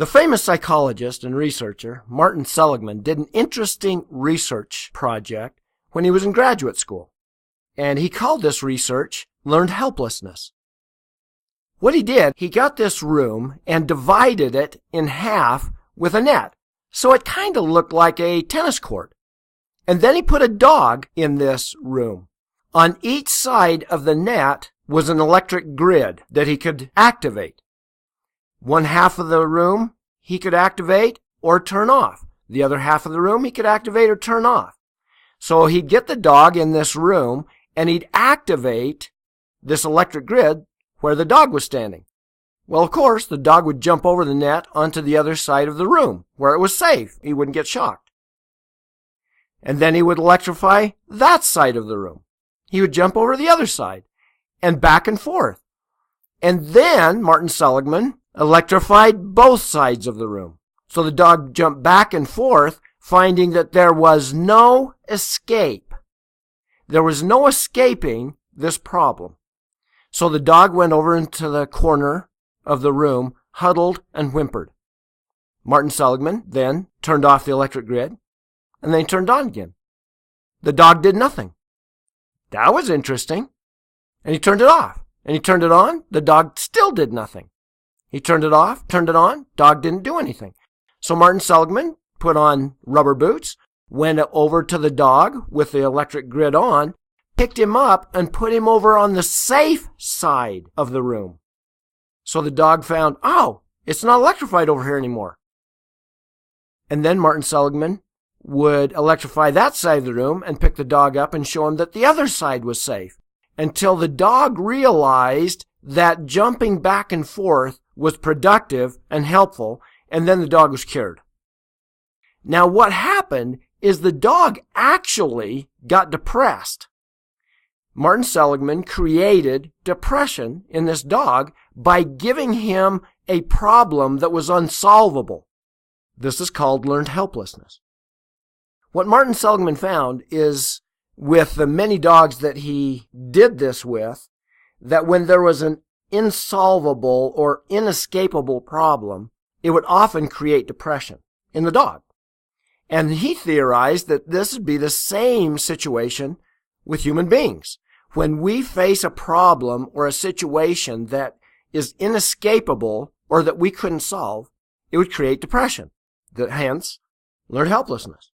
The famous psychologist and researcher Martin Seligman did an interesting research project when he was in graduate school, and he called this research Learned Helplessness. What he did, he got this room and divided it in half with a net, so it kind of looked like a tennis court. And then he put a dog in this room. On each side of the net was an electric grid that he could activate. One half of the room he could activate or turn off. The other half of the room he could activate or turn off. So he'd get the dog in this room and he'd activate this electric grid where the dog was standing. Well, of course, the dog would jump over the net onto the other side of the room where it was safe. He wouldn't get shocked. And then he would electrify that side of the room. He would jump over the other side and back and forth. And then Martin Seligman electrified both sides of the room. So the dog jumped back and forth, finding that there was no escape. There was no escaping this problem. So the dog went over into the corner of the room, huddled and whimpered. Martin Seligman then turned off the electric grid, and then he turned on again. The dog did nothing. That was interesting. And he turned it off. And he turned it on. The dog still did nothing. He turned it off, turned it on. Dog didn't do anything. So Martin Seligman put on rubber boots, went over to the dog with the electric grid on, picked him up, and put him over on the safe side of the room. So the dog found, oh, it's not electrified over here anymore. And then Martin Seligman would electrify that side of the room and pick the dog up and show him that the other side was safe, until the dog realized that jumping back and forth was productive and helpful, and then the dog was cured. Now what happened is the dog actually got depressed. Martin Seligman created depression in this dog by giving him a problem that was unsolvable. This is called learned helplessness. What Martin Seligman found is, with the many dogs that he did this with, that when there was an insolvable or inescapable problem, it would often create depression in the dog. And he theorized that this would be the same situation with human beings. When we face a problem or a situation that is inescapable or that we couldn't solve, it would create depression. Hence, learned helplessness.